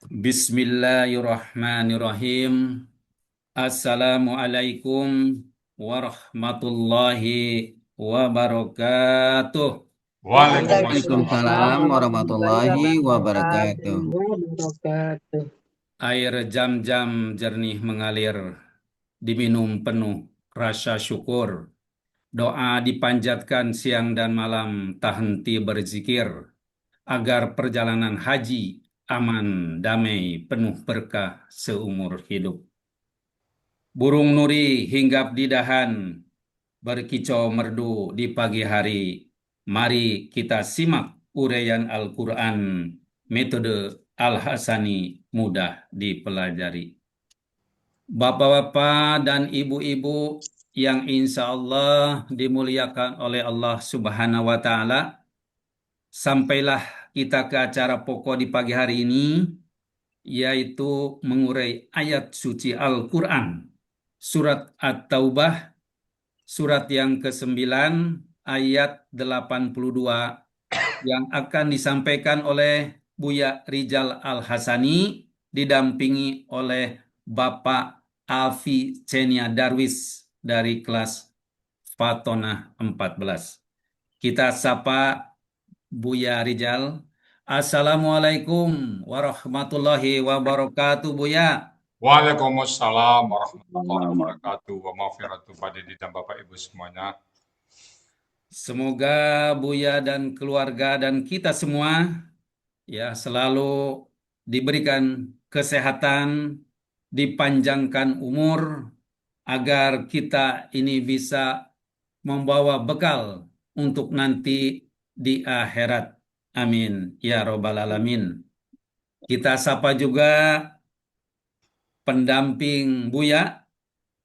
Bismillahirrahmanirrahim. Assalamualaikum warahmatullahi wabarakatuh. Waalaikumsalam Waalaikumsalam warahmatullahi warahmatullahi wabarakatuh. wabarakatuh. Air jam-jam jernih mengalir, diminum penuh rasa syukur. Doa dipanjatkan siang dan malam, tak henti berzikir, agar perjalanan haji aman, damai, penuh berkah seumur hidup. Burung nuri hinggap di dahan, berkicau merdu di pagi hari. Mari kita simak uraian Al-Quran, metode Al-Hasani mudah dipelajari. Bapak-bapak dan ibu-ibu yang insya Allah dimuliakan oleh Allah Subhanahu wa Ta'ala, sampailah kita ke acara pokok di pagi hari ini, yaitu mengurai ayat suci Al-Quran, surat At-Taubah, surat yang ke-9 ayat 82 yang akan disampaikan oleh Buya Rijal Al-Hasani didampingi oleh Bapak Alfi Cenia Darwis dari kelas Fatonah 14. Kita sapa Buya Rijal. Assalamualaikum warahmatullahi wabarakatuh, Buya. Waalaikumsalam warahmatullahi wabarakatuh. Wa maghfiratuh Pak Dedi dan Bapak Ibu semuanya. Semoga Buya dan keluarga dan kita semua ya selalu diberikan kesehatan, dipanjangkan umur agar kita ini bisa membawa bekal untuk nanti di akhirat. Amin ya robbal alamin. Kita sapa juga pendamping Buya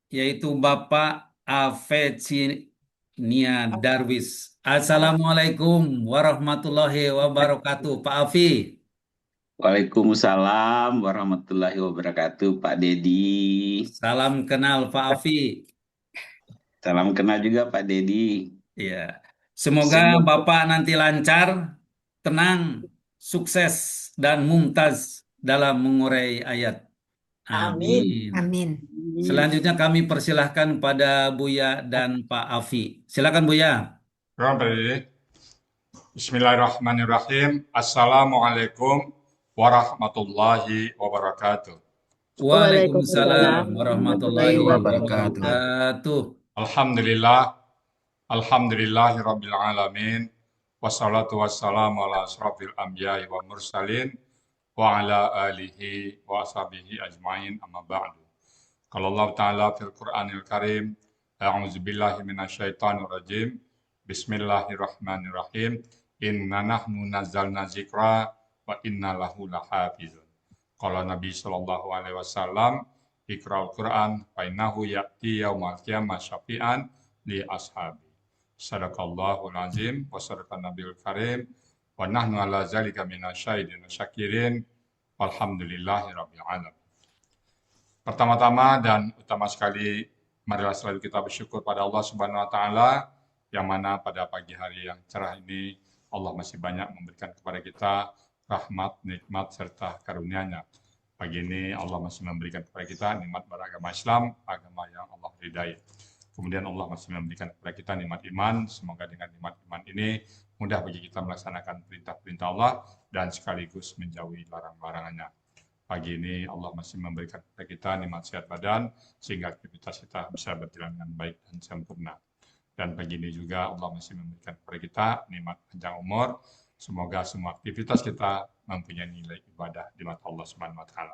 yaitu Bapak Afeci Nia Darwis. Assalamualaikum warahmatullahi wabarakatuh, Pak Afi. Waalaikumsalam warahmatullahi wabarakatuh, Pak Dedi. Salam kenal Pak Afi. Salam kenal juga, Pak Dedi. Ya, semoga Semoga Bapak nanti lancar, tenang, sukses, dan mumtaz dalam mengurai ayat. Amin. Amin. Amin. Selanjutnya kami persilahkan pada Buya dan Pak Afi. Silakan Buya. Pak Dedi. Bismillahirrahmanirrahim. Assalamualaikum warahmatullahi wabarakatuh. Waalaikumsalam Waalaikumsalam warahmatullahi warahmatullahi Alhamdulillah. wabarakatuh. wabarakatuh. Alhamdulillah. Alhamdulillahi rabbil alamin. Wassalatu wassalamu ala asrafil anbiya'i wa mursalin wa ala alihi wa ashabihi ajmain amma ba'du. Qala Allah Ta'ala fil Qur'anil Karim, a'udzu billahi minasyaitonir rajim. Bismillahirrahmanirrahim. Inna nahnu nazzalna dzikra wa inna lahu lahafizun. Qala Nabi sallallahu alaihi wasallam, Iqra'ul Qur'an fa innahu ya'ti yaumal qiyamah syafi'an li ashabi. Sadaqallahul azim wa sadaqan nabiyul karim wa nahnu ala zalika minasyahidin syakirin walhamdulillahi rabbil alamin. Pertama-tama dan utama sekali, marilah selalu kita bersyukur pada Allah Subhanahu wa Ta'ala, yang mana pada pagi hari yang cerah ini Allah masih banyak memberikan kepada kita rahmat, nikmat, serta karunia-Nya. Pagi ini Allah masih memberikan kepada kita nikmat beragama Islam, agama yang Allah ridai. Kemudian Allah masih memberikan kepada kita nikmat iman. Semoga dengan nikmat iman ini mudah bagi kita melaksanakan perintah-perintah Allah dan sekaligus menjauhi larang-larangannya. Pagi ini Allah masih memberikan kepada kita nikmat sehat badan sehingga aktivitas kita bisa berjalan dengan baik dan sempurna. Dan pagi ini juga Allah masih memberikan kepada kita nikmat panjang umur. Semoga semua aktivitas kita mempunyai nilai ibadah di mata Allah Subhanahu wa Ta'ala.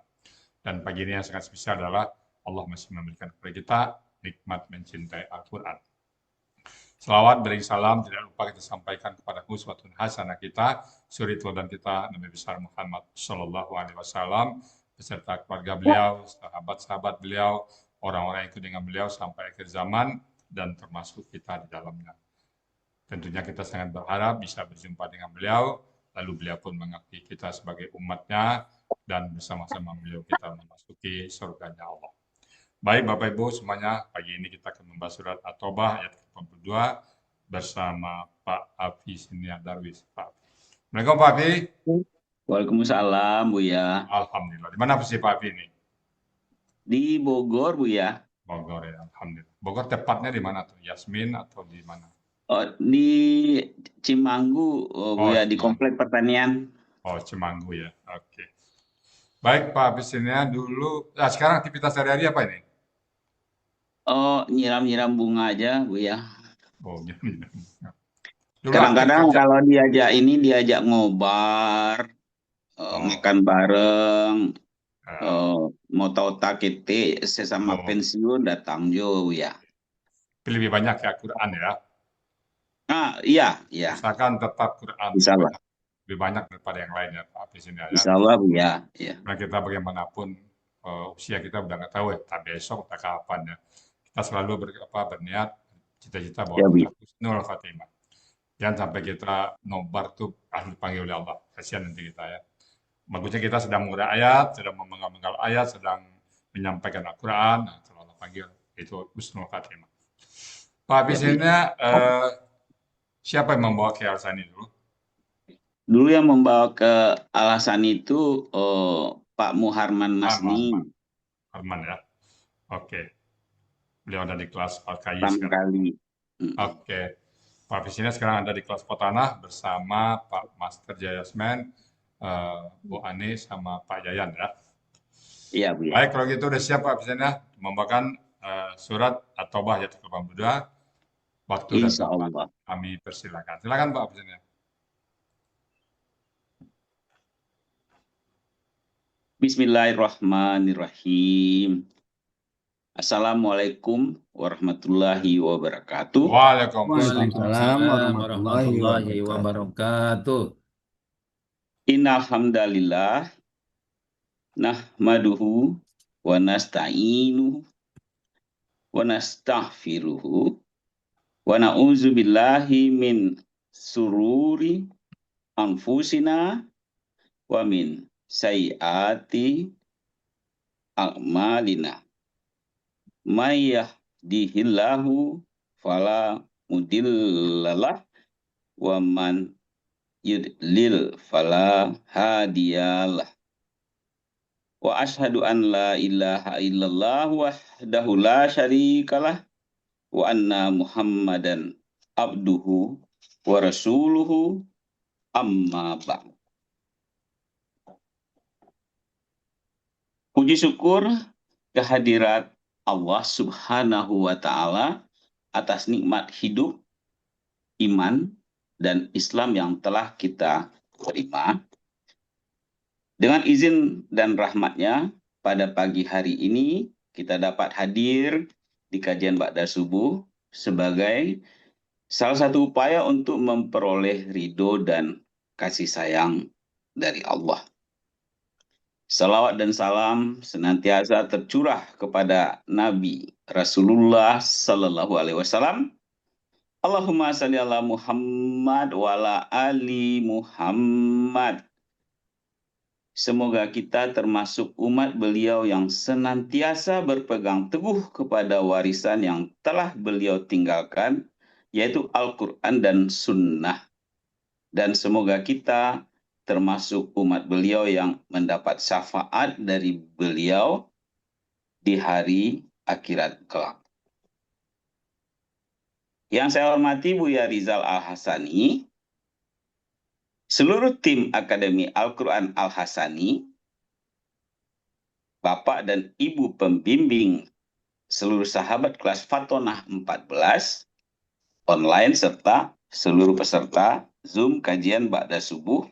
Dan pagi ini yang sangat spesial adalah Allah masih memberikan kepada kita nikmat mencintai Al-Quran. Selawat beri salam tidak lupa kita sampaikan kepada uswatun hasanah kita, suri teladan kita Nabi besar Muhammad Shallallahu Alaihi Wasallam beserta keluarga beliau, sahabat-sahabat beliau, orang-orang yang ikut dengan beliau sampai akhir zaman dan termasuk kita di dalamnya. Tentunya kita sangat berharap bisa berjumpa dengan beliau, lalu beliau pun mengakui kita sebagai umatnya dan bersama-sama beliau kita memasuki surganya Allah. Baik Bapak Ibu semuanya, pagi ini kita akan membahas surat At-Taubah ayat 82 bersama Pak Afi Sinia Darwis. Pak. Assalamualaikum Pak Afi. Waalaikumsalam, Buya. Alhamdulillah. Di mana posisi Pak Afi ini? Di Bogor, Buya. Bogor ya, Alhamdulillah. Bogor tepatnya di mana tuh? Yasmin atau di mana? Oh, di Cimanggu, Oh, Buya, di Cimanggu. Komplek Pertanian. Oh, Cimanggu ya. Oke. Baik, Pak Afisinnya dulu. Nah, sekarang aktivitas sehari-hari apa ini? Oh, nyiram-nyiram bunga aja, Buya. Oh, dulu aktif Kadang-kadang kerja. kalau diajak ngobar, Oh, makan bareng, eh, mau tahu tak kita sesama oh, pensiun datang jo, Buya. tapi lebih banyak ya Quran ya. Ah, iya, iya. Usahakan tetap Quran Insya Allah. lebih banyak daripada yang lainnya, Pak Afisinnya ya. Insya Allah, Buya. Ya. Karena kita bagaimanapun usia kita udah nggak tahu ya, tak besok, tak kapan ya. Kita selalu berniat, cita-cita bahwa Ya, kita Buya. husnul khatimah. Jangan sampai kita nobar tuh harus dipanggil oleh Allah. Kasihan nanti kita ya. Bagusnya kita sedang mengurai ayat, sedang memenggal-menggal ayat, sedang menyampaikan Al-Quran. Nah, kalau Allah panggil, itu husnul khatimah. Pak Ya, Buya. Afisinnya, siapa yang membawa ke Al-Sani dulu? Dulu yang membawa ke alasan itu Pak Muharman Masni Arman ya. Oke. Beliau ada di kelas Al-Kayi pertama sekarang. kali. Oke. Pak Afisinnya sekarang ada di kelas Potanah bersama Pak Master Jayasmen, Bu Ani, sama Pak Yayan ya. Iya, Buya. Baik, kalau gitu udah siap Pak Afisinnya membawakan surat At-Taubah ayat 82. Waktu dan Insya tempat Allah. kami persilakan. Silakan Pak Afisinnya. Bismillahirrahmanirrahim. Assalamualaikum warahmatullahi wabarakatuh. Waalaikumsalam. Waalaikumsalam warahmatullahi wabarakatuh. Innal hamdalillah nahmaduhu wa nasta'inuhu wa nastaghfiruhu wa na'udzu billahi min sururi anfusina wa min sayyiati a'malina. May yahdihillahu fala mudhillalah wa man yudlil fala hadiyalah. Wa ashhadu an la ilaha illallah wahdahu la syarikalah wa anna Muhammadan abduhu wa rasuluhu amma ba'd. Puji syukur kehadirat Allah Subhanahu wa Ta'ala atas nikmat hidup, iman, dan Islam yang telah kita terima. Dengan izin dan rahmatnya, pada pagi hari ini kita dapat hadir di kajian Ba'da Subuh sebagai salah satu upaya untuk memperoleh ridho dan kasih sayang dari Allah. Salawat dan salam senantiasa tercurah kepada Nabi Rasulullah Sallallahu Alaihi Wasallam. Allahumma salli ala Muhammad wa ala ali Muhammad. Semoga kita termasuk umat beliau yang senantiasa berpegang teguh kepada warisan yang telah beliau tinggalkan, yaitu Al-Quran dan Sunnah. Dan semoga kita termasuk umat beliau yang mendapat syafaat dari beliau di hari akhirat kelak. Yang saya hormati Buya Rizal Al-Hasani, seluruh tim Akademi Al-Quran Al-Hasani, Bapak dan Ibu pembimbing seluruh sahabat kelas Fatonah 14, online serta seluruh peserta Zoom kajian Ba'da Subuh,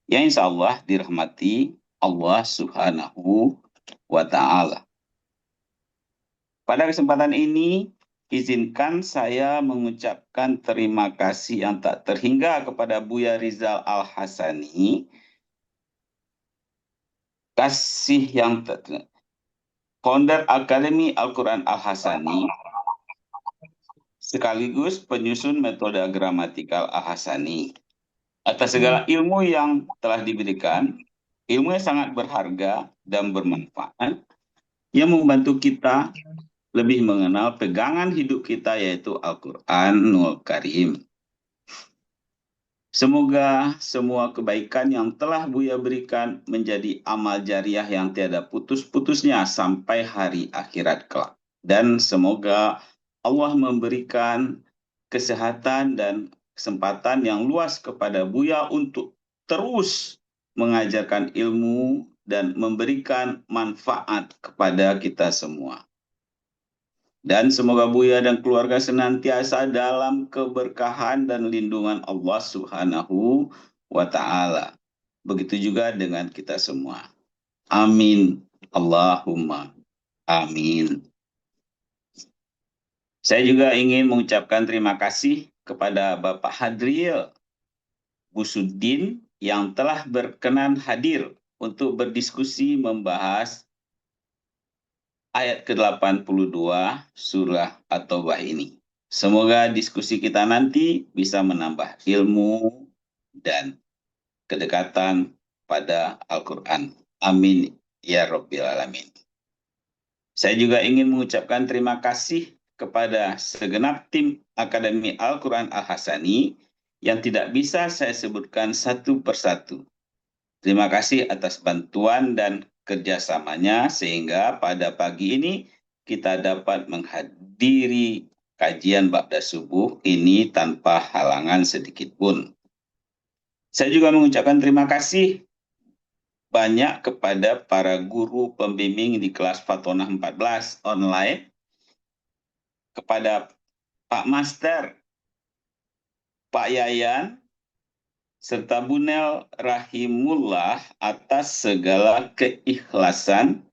yang insya Allah dirahmati Allah Subhanahu wa Ta'ala. Pada kesempatan ini, izinkan saya mengucapkan terima kasih yang tak terhingga kepada Buya Rizal Al-Hasani. Kasih yang founder Akademi Al-Quran Al-Hasani, sekaligus penyusun metode gramatikal Al-Hasani. Atas segala ilmu yang telah diberikan, ilmu yang sangat berharga dan bermanfaat, yang membantu kita lebih mengenal pegangan hidup kita, yaitu Al-Quranul Karim. Semoga semua kebaikan yang telah Buya berikan menjadi amal jariah yang tiada putus-putusnya sampai hari akhirat kelak. Dan semoga Allah memberikan kesehatan dan kesempatan yang luas kepada Buya untuk terus mengajarkan ilmu dan memberikan manfaat kepada kita semua. Dan semoga Buya dan keluarga senantiasa dalam keberkahan dan lindungan Allah Subhanahu wa Ta'ala. Begitu juga dengan kita semua. Amin. Allahumma amin. Saya juga ingin mengucapkan terima kasih kepada Bapak Hadril Busuddin yang telah berkenan hadir untuk berdiskusi membahas ayat ke-82 surah At-Taubah ini. Semoga diskusi kita nanti bisa menambah ilmu dan kedekatan pada Al-Quran. Amin. Ya Rabbil Alamin. Saya juga ingin mengucapkan terima kasih kepada segenap tim Akademi Al-Quran Al-Hasani yang tidak bisa saya sebutkan satu persatu. Terima kasih atas bantuan dan kerjasamanya sehingga pada pagi ini kita dapat menghadiri kajian Ba'da Subuh ini tanpa halangan sedikit pun. Saya juga mengucapkan terima kasih banyak kepada para guru pembimbing di kelas Fatonah 14 online, kepada Pak Master, Pak Yayan, serta Bunel Rahimullah atas segala keikhlasan,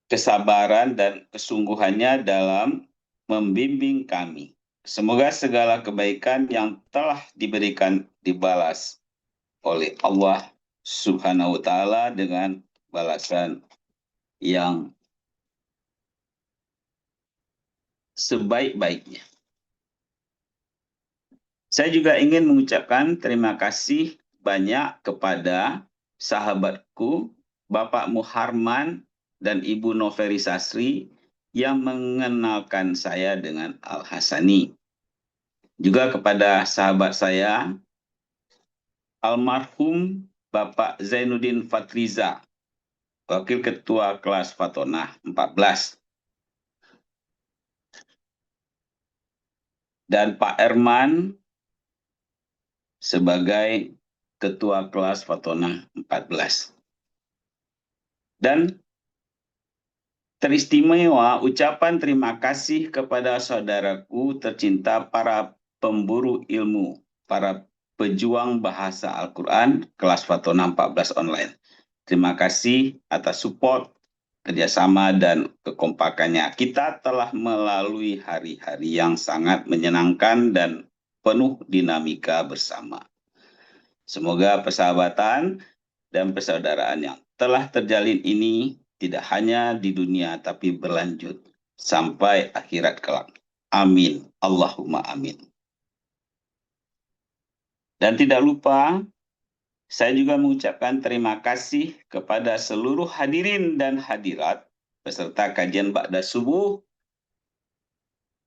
kesabaran, dan kesungguhannya dalam membimbing kami. Semoga segala kebaikan yang telah diberikan dibalas oleh Allah Subhanahu wa Ta'ala dengan balasan yang sebaik-baiknya. Saya juga ingin mengucapkan terima kasih banyak kepada sahabatku, Bapak Muharman dan Ibu Noveri Sasri yang mengenalkan saya dengan Al-Hasani. Juga kepada sahabat saya, almarhum Bapak Zainuddin Fatriza, Wakil Ketua Kelas Fatonah 14. Dan Pak Erman sebagai Ketua Kelas Fatonah 14. Dan teristimewa ucapan terima kasih kepada saudaraku tercinta para pemburu ilmu, para pejuang bahasa Al-Quran kelas Fatonah 14 online. Terima kasih atas support, kerjasama, dan kekompakannya. Kita telah melalui hari-hari yang sangat menyenangkan dan penuh dinamika bersama. Semoga persahabatan dan persaudaraan yang telah terjalin ini tidak hanya di dunia tapi berlanjut sampai akhirat kelak. Amin. Allahumma amin. Dan tidak lupa, saya juga mengucapkan terima kasih kepada seluruh hadirin dan hadirat peserta kajian Ba'da Subuh.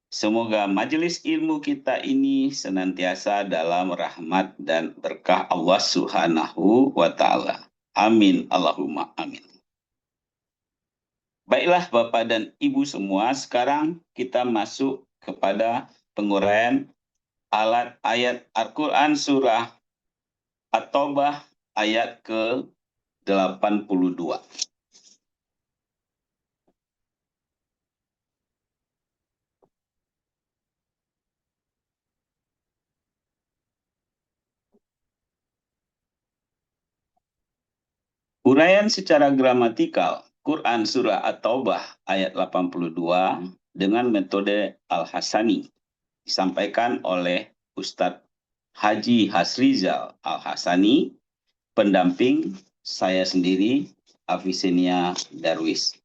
Semoga majelis ilmu kita ini senantiasa dalam rahmat dan berkah Allah Subhanahu wa Ta'ala. Amin. Allahumma amin. Baiklah Bapak dan Ibu semua, sekarang kita masuk kepada penguraian ayat Al-Quran surah At-Taubah ayat ke-82. Uraian secara gramatikal Quran surah At-Taubah ayat 82 dengan metode Al-Hasani disampaikan oleh Ustadz Haji Hasrizal Al-Hasani, pendamping saya sendiri, Avicennia Darwis.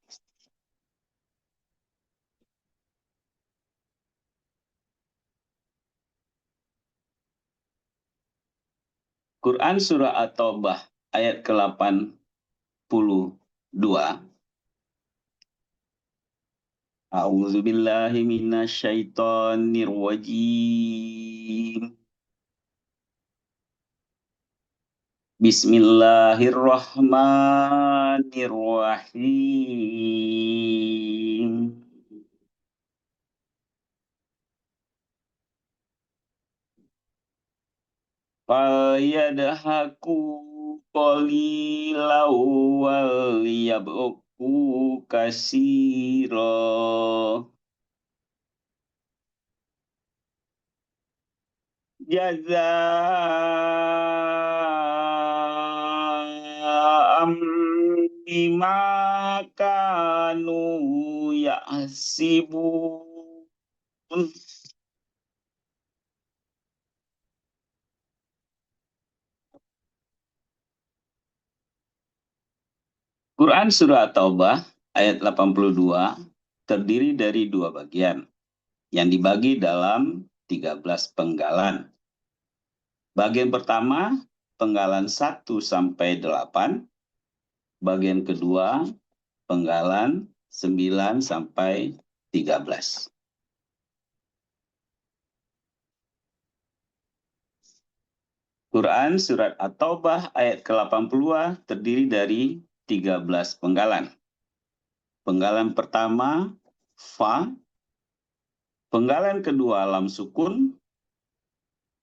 Quran surah At-Taubah ayat ke-82. A'udzu billahi minasyaitonir rajim. Bismillahirrahmanirrahim. Falyadhaku qalilan wal yabku katsira. Jazaa'an bima kanu ya'sibun. Quran Surah Taubah ayat 82 terdiri dari dua bagian yang dibagi dalam 13 penggalan. Bagian pertama, penggalan 1 sampai 8. Bagian kedua, penggalan 9 sampai 13. Quran Surat At-Taubah ayat ke-80 terdiri dari 13 penggalan. Penggalan pertama, Fa. Penggalan kedua, Lam Sukun.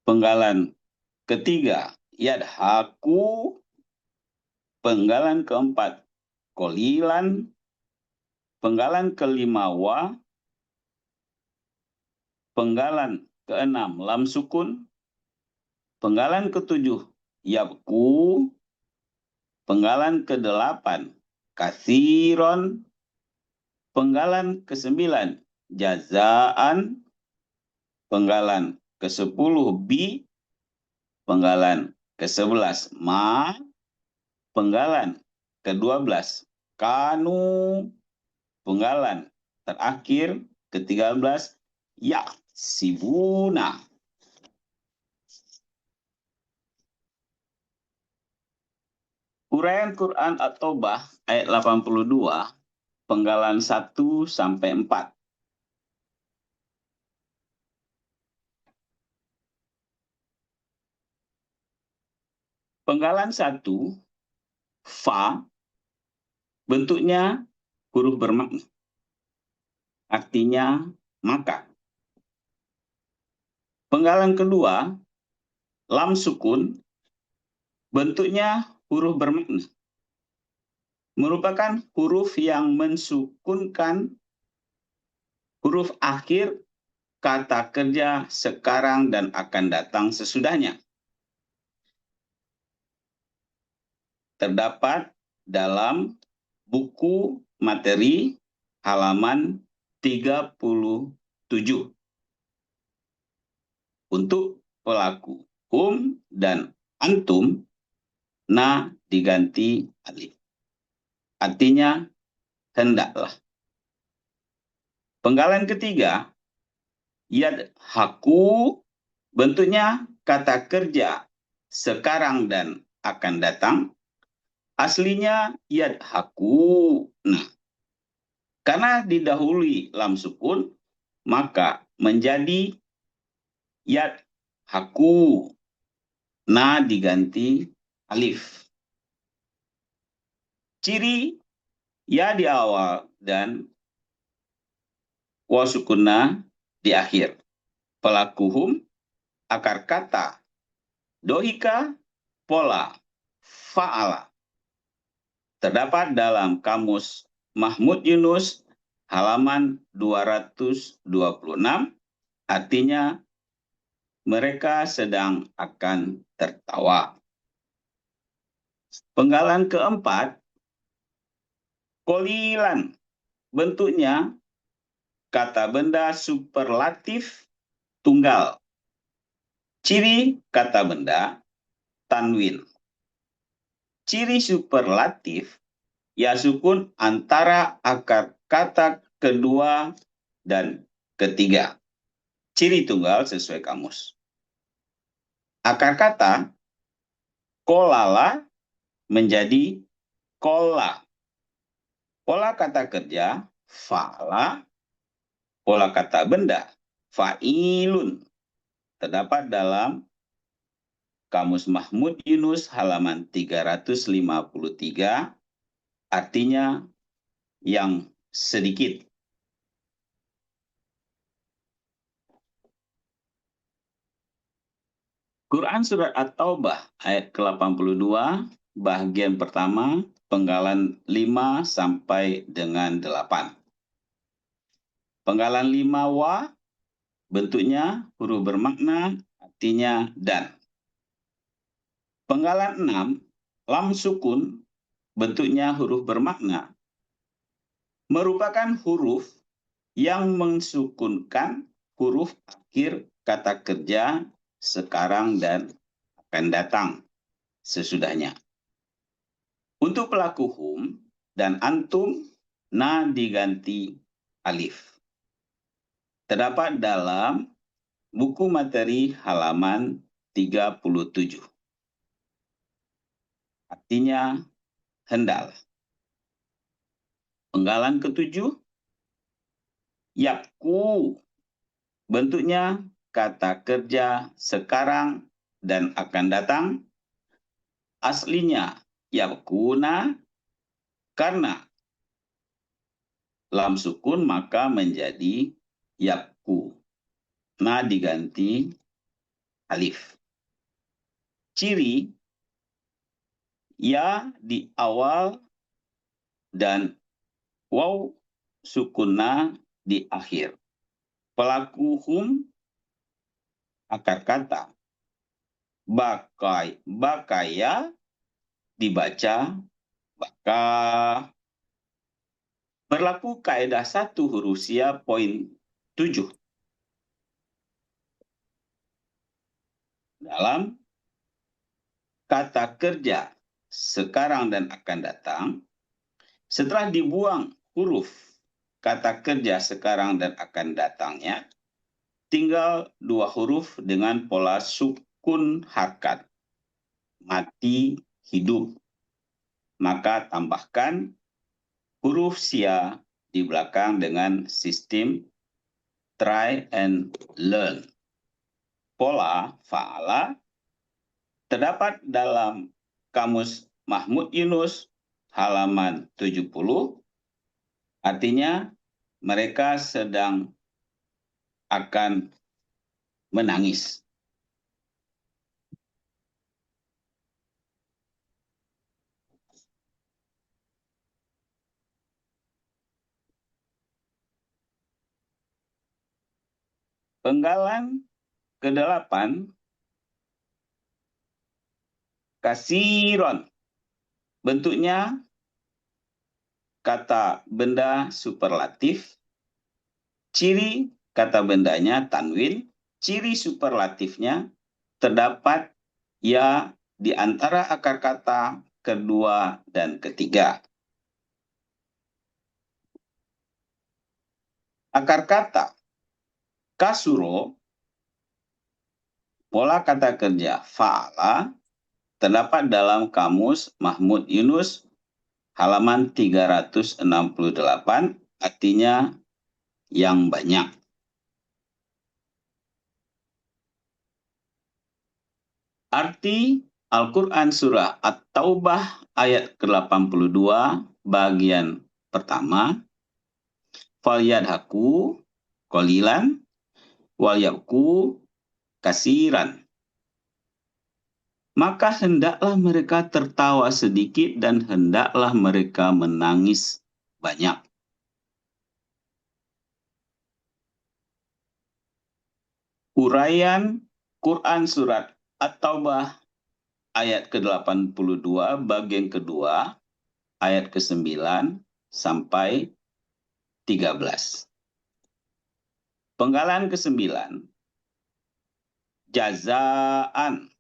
Penggalan ketiga, Yadhaku. Penggalan keempat, Qalilan. Penggalan kelima, Wa. Penggalan keenam, Lam Sukun. Penggalan ketujuh, Yabku. Penggalan kedelapan, Kathiron. Penggalan ke-9, Jazaan. Penggalan ke-10, Bi. Penggalan ke-11, Ma. Penggalan ke-12, Kanu. Penggalan terakhir ke-13, Yaksibuna. Uraian Quran At-Taubah ayat 82, penggalan 1 sampai 4. Penggalan 1, Fa, bentuknya huruf bermakna. Artinya maka. Penggalan kedua, Lam Sukun, bentuknya huruf bermakna. Merupakan huruf yang mensukunkan huruf akhir kata kerja sekarang dan akan datang sesudahnya. Terdapat dalam buku materi halaman 37. Untuk pelaku hum dan antum, na diganti alif. Artinya hendaklah. Penggalan ketiga, yadhaku, bentuknya kata kerja sekarang dan akan datang. Aslinya yadhaku. Nah, karena didahului lam sukun, maka menjadi yadhaku. Na diganti alif. Ciri ya di awal dan wa sukunna di akhir. Pelaku hum, akar kata dohika, pola fa'ala. Terdapat dalam Kamus Mahmud Yunus halaman 226, artinya mereka sedang akan tertawa. Penggalan keempat, qalilan, bentuknya kata benda superlatif tunggal. Ciri kata benda tanwin. Ciri superlatif ya sukun antara akar kata kedua dan ketiga. Ciri tunggal sesuai kamus. Akar kata kolala menjadi kola. Pola kata kerja fa'ala. Pola kata benda fa'ilun. Terdapat dalam Kamus Mahmud Yunus halaman 353, artinya yang sedikit. Quran Surat At-Taubah ayat ke-82, bagian pertama, penggalan 5 sampai dengan 8. Penggalan 5 wa, bentuknya huruf bermakna, artinya dan. Penggalan 6, lam sukun, bentuknya huruf bermakna, merupakan huruf yang mensukunkan huruf akhir kata kerja sekarang dan akan datang sesudahnya. Untuk pelaku hum dan antum, na diganti alif. Terdapat dalam buku materi halaman 37. Artinya hendaklah. Penggalan ke-7, yakku, bentuknya kata kerja sekarang dan akan datang. Aslinya yakuna, karena lam sukun maka menjadi yakku. Na diganti alif. Ciri ya di awal dan waw sukunna di akhir. Pelaku hum, akar kata bakaya dibaca baka. Berlaku kaidah 1 huruf sia poin 7. Dalam kata kerja sekarang dan akan datang, setelah dibuang huruf kata kerja sekarang dan akan datangnya, tinggal 2 huruf dengan pola sukun harkat. Mati, hidup. Maka tambahkan huruf sia di belakang dengan sistem try and learn. Pola fa'ala terdapat dalam Kamus Mahmud Yunus halaman 70. Artinya mereka sedang akan menangis. Penggalan ke-8, kasiron, bentuknya kata benda superlatif. Ciri kata bendanya tanwin. Ciri superlatifnya terdapat ya di antara akar kata kedua dan ketiga. Akar kata kasuro, pola kata kerja fa'ala, terdapat dalam Kamus Mahmud Yunus halaman 368, artinya yang banyak. Arti Al-Quran Surah At-Taubah ayat ke-82 bagian pertama, falyadhaku qalilan walyabku kasiran. Maka hendaklah mereka tertawa sedikit dan hendaklah mereka menangis banyak. Uraian Quran Surat At-Taubah ayat ke-82 bagian kedua ayat ke-9 sampai 13. Penggalan ke-9, jazaan,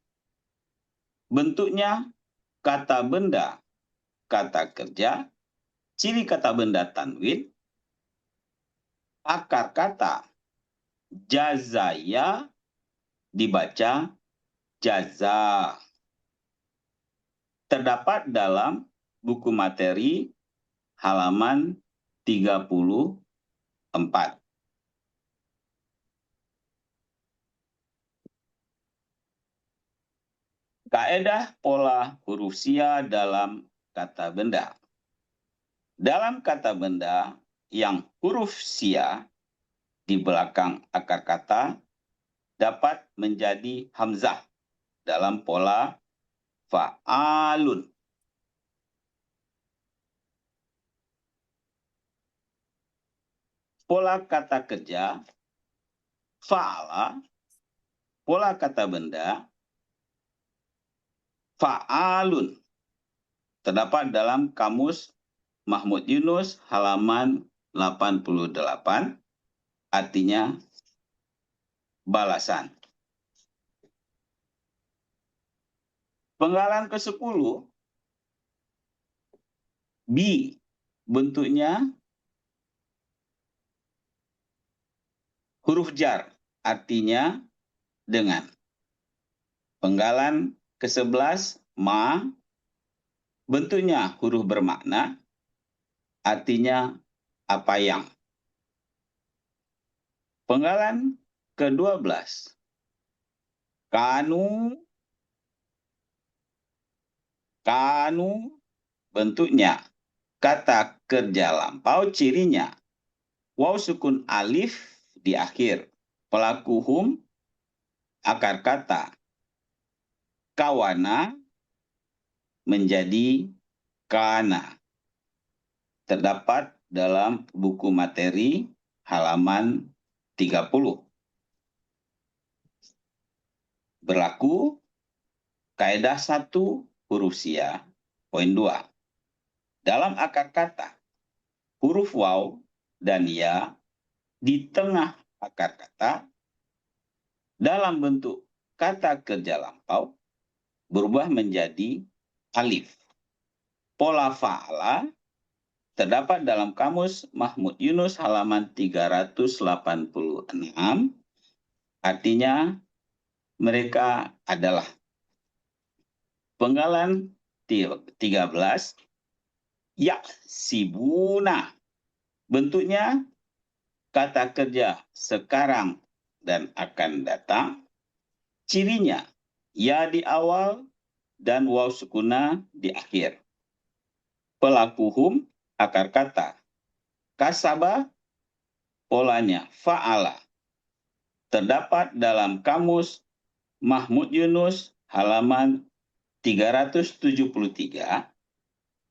bentuknya kata benda, kata kerja, ciri kata benda tanwin, akar kata jazaya dibaca jaza. Terdapat dalam buku materi halaman 34. Kaedah pola huruf sia dalam kata benda. Dalam kata benda yang huruf sia di belakang akar kata dapat menjadi hamzah dalam pola fa'alun. Pola kata kerja fa'ala, pola kata benda fa'alun. Terdapat dalam kamus Mahmud Yunus halaman 88, artinya balasan. Penggalan ke-10, bi, bentuknya huruf jar, artinya dengan. Penggalan ke-11, ma, bentuknya huruf bermakna, artinya apa yang. Penggalan ke-12, kanu, bentuknya kata kerja lampau, cirinya waw sukun alif di akhir. Pelaku hum, akar kata kawana menjadi kana. Terdapat dalam buku materi halaman 30. Berlaku kaedah 1 huruf sia, poin 2. Dalam akar kata, huruf waw dan ya di tengah akar kata dalam bentuk kata kerja lampau berubah menjadi alif. Pola fa'ala terdapat dalam kamus Mahmud Yunus halaman 386, artinya mereka adalah. Penggalan 13, ya sibuna, bentuknya kata kerja sekarang dan akan datang, cirinya ya di awal dan waw sukuna di akhir. Pelaku hum, akar kata kasaba, polanya fa'ala. Terdapat dalam kamus Mahmud Yunus halaman 373,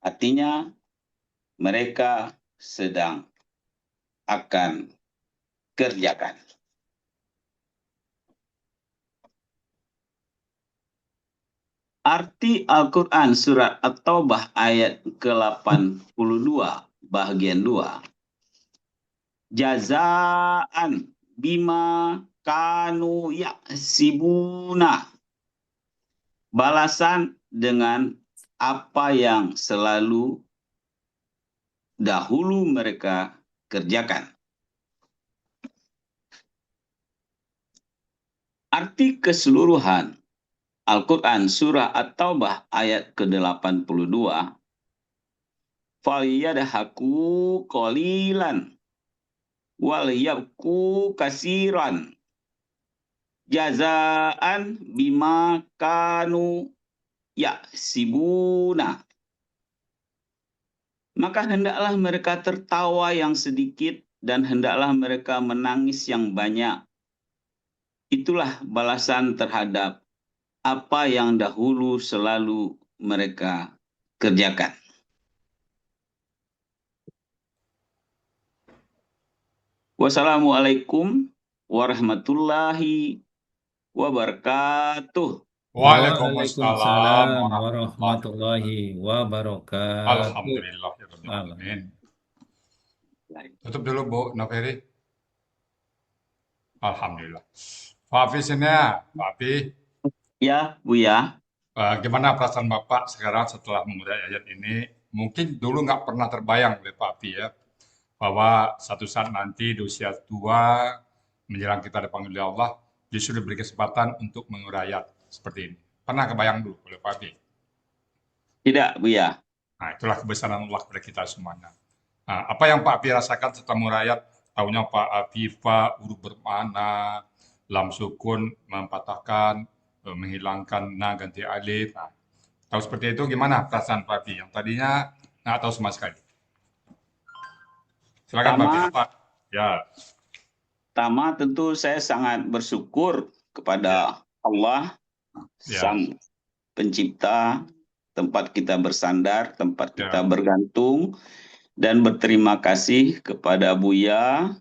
artinya mereka sedang akan kerjakan. Arti Al-Quran surat At-Taubah ayat ke-82 bagian 2. Jazaan bima kanu yaksibuna. Balasan dengan apa yang selalu dahulu mereka kerjakan. Arti keseluruhan Al-Quran surah At-Taubah ayat ke-82. Faliyadhaku qalilan wal yabku kasiran jazaan bima kanu yaksibuna. Maka hendaklah mereka tertawa yang sedikit dan hendaklah mereka menangis yang banyak. Itulah balasan terhadap apa yang dahulu selalu mereka kerjakan. Wassalamualaikum warahmatullahi wabarakatuh. Waalaikumsalam warahmatullahi warahmatullahi wabarakatuh. Alhamdulillahirrahmanirrahim. Tutup dulu Bu Noveri. Alhamdulillah. Pak Hafiz ini ya, Pak Hafiz. Ya, Buya. Gimana perasaan Bapak sekarang setelah mengurai ayat ini? Mungkin dulu nggak pernah terbayang oleh Pak Hafiz ya, bahwa satu saat nanti di usia tua, menjelang kita dipanggil oleh Allah, justru diberi kesempatan untuk mengurai ayat seperti ini. Pernah kebayang dulu oleh Pak Hafiz? Tidak, Buya. Nah, itulah kebesaran Allah kepada kita semuanya. Nah, apa yang Pak Hafiz rasakan setelah mengurai ayat? Tahunya Pak Hafiz, huruf bermakna, lam sukun mempatahkan, menghilangkan na ganti alif. Nah, tahu seperti itu gimana perasaan Pak Afi? Yang tadinya nggak tahu sama sekali. Silakan Pak Afi. Pertama, Apa? Ya, pertama tentu saya sangat bersyukur ya, kepada Allah, ya, Sang Pencipta, tempat kita bersandar, tempat kita ya, bergantung, dan berterima kasih kepada Buya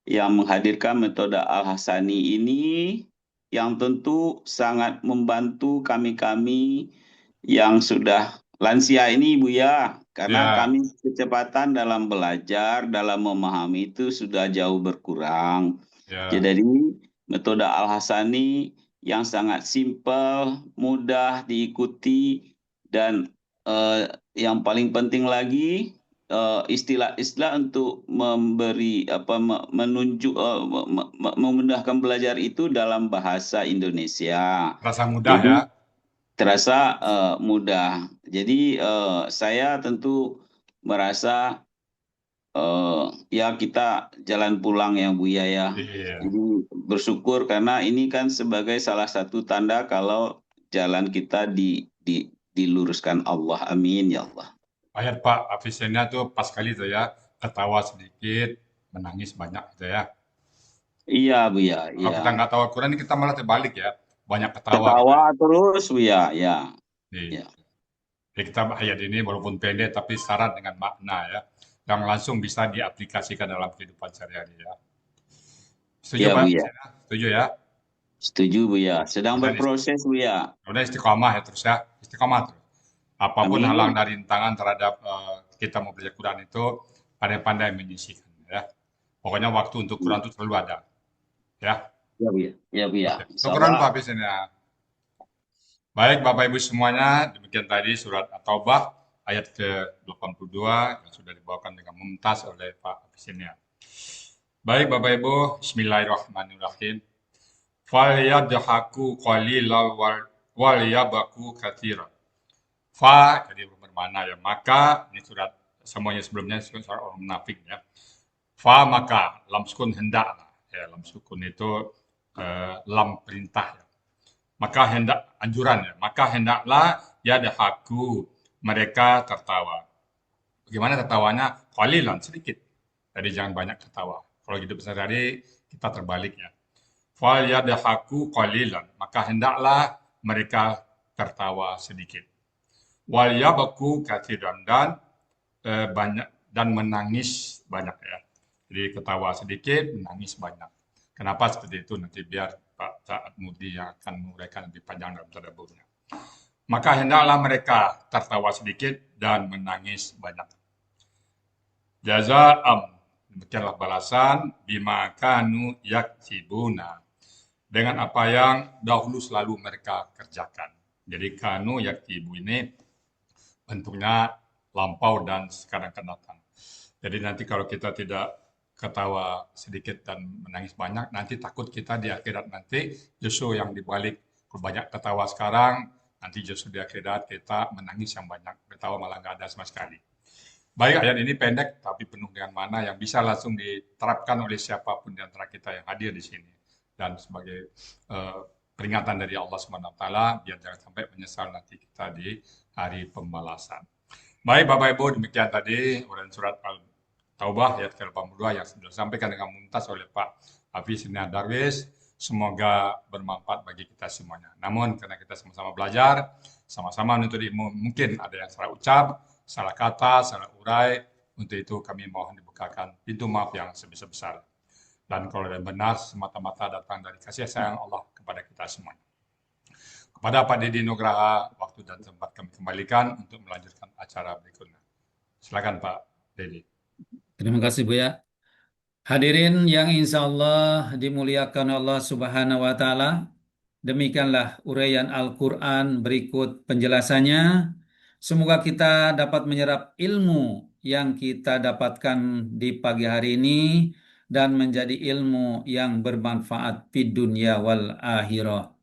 yang menghadirkan metode Al-Hasani ini, yang tentu sangat membantu kami-kami yang sudah lansia ini, Buya, karena ya, kami kecepatan dalam belajar, dalam memahami itu sudah jauh berkurang. ya, Jadi metode Al-Hasani yang sangat simpel, mudah diikuti, dan yang paling penting lagi istilah-istilah untuk memberi menunjuk memudahkan belajar itu dalam bahasa Indonesia. rasa mudah ya. Jadi terasa mudah. Jadi saya tentu merasa ya kita jalan pulang ya Buya ya. Iya. Jadi bersyukur karena ini kan sebagai salah satu tanda kalau jalan kita diluruskan Allah. Amin ya Allah. Ayat Pak Afisnya tuh pas kali tuh ya, ketawa sedikit, menangis banyak gitu ya. Iya Buya, Kalau iya. kita nggak tahu Al-Quran, kita malah terbalik ya, banyak ketawa gitu Ketawa ya. terus Buya, ya. Iya. Ya. Jadi kita ayat ini walaupun pendek tapi syarat dengan makna ya, yang langsung bisa diaplikasikan dalam kehidupan sehari-hari ya. Setuju Ya Pak Buya. Afisnya? Setuju ya? Setuju Buya. Sedang Kemudian berproses Buya. kemudian istiqomah ya terus ya, istiqomah terus. Apapun halang Amin. dan rintangan terhadap kita mau belajar Quran itu pandai-pandai menyisihkan ya. Pokoknya waktu untuk Quran itu selalu ada ya. Ya Buya. Ya Buya. Oke. Insya Syukuran Allah. Pak Bisnya. Baik Bapak Ibu semuanya, demikian tadi surat At-Taubah ayat ke-82 yang sudah dibawakan dengan mumtaz oleh Pak Bisnya. Baik Bapak Ibu, Bismillahirrahmanirrahim. Falyadhaku qalilan wal yabku katsiran. Fa jadi bermakna ya maka, ini surat semuanya sebelumnya surat orang munafik ya. Fa maka lam sukun hendaklah ya, lam sukun itu lam perintah ya. Maka hendak anjuran ya, maka hendaklah ya dahaku mereka tertawa. Bagaimana tertawanya? Qalilan sedikit. Jadi jangan banyak tertawa. Kalau hidup sehari-hari kita terbalik ya. Fal yadhaku qalilan, maka hendaklah mereka tertawa sedikit. Wal yabku katsiran dan banyak dan menangis banyak ya. Jadi ketawa sedikit, menangis banyak. Kenapa seperti itu? Nanti biar Pak Saad Mudi yang akan menguraikan lebih panjang dalam tadabburnya. Maka hendaklah mereka tertawa sedikit dan menangis banyak. Jaza'am, demikianlah balasan bima kanu yaktibuna, dengan apa yang dahulu selalu mereka kerjakan. Jadi kanu yaktibu ini bentuknya lampau dan sekarang akan datang. Jadi nanti kalau kita tidak ketawa sedikit dan menangis banyak, nanti takut kita di akhirat nanti justru yang dibalik banyak ketawa sekarang, nanti justru di akhirat kita menangis yang banyak, ketawa malah nggak ada sama sekali. Baik, ayat ini pendek tapi penuh dengan mana yang bisa langsung diterapkan oleh siapapun di antara kita yang hadir di sini. Dan sebagai peringatan dari Allah SWT, biar jangan sampai menyesal nanti kita di hari pembalasan. Baik Bapak Ibu, demikian tadi uraian surat Al-Taubah ayat ke-82 yang sudah disampaikan dengan mumtaz oleh Pak Hafiz Ibn Darwis. Semoga bermanfaat bagi kita semuanya. Namun karena kita sama-sama belajar, sama-sama menuntut ilmu, mungkin ada yang salah ucap, salah kata, salah urai. Untuk itu kami mohon dibukakan pintu maaf yang sebesar-besar. Dan kalau ada benar, semata-mata datang dari kasih sayang Allah kepada kita semuanya. Kepada Pak Dedi Nugraha, waktu dan tempat kami kembalikan untuk melanjutkan acara berikutnya. Silakan Pak Dedi. Terima kasih Buya. Hadirin yang insya Allah dimuliakan Allah Subhanahu wa Ta'ala, demikianlah uraian Al-Quran berikut penjelasannya. Semoga kita dapat menyerap ilmu yang kita dapatkan di pagi hari ini dan menjadi ilmu yang bermanfaat di dunia wal akhirah.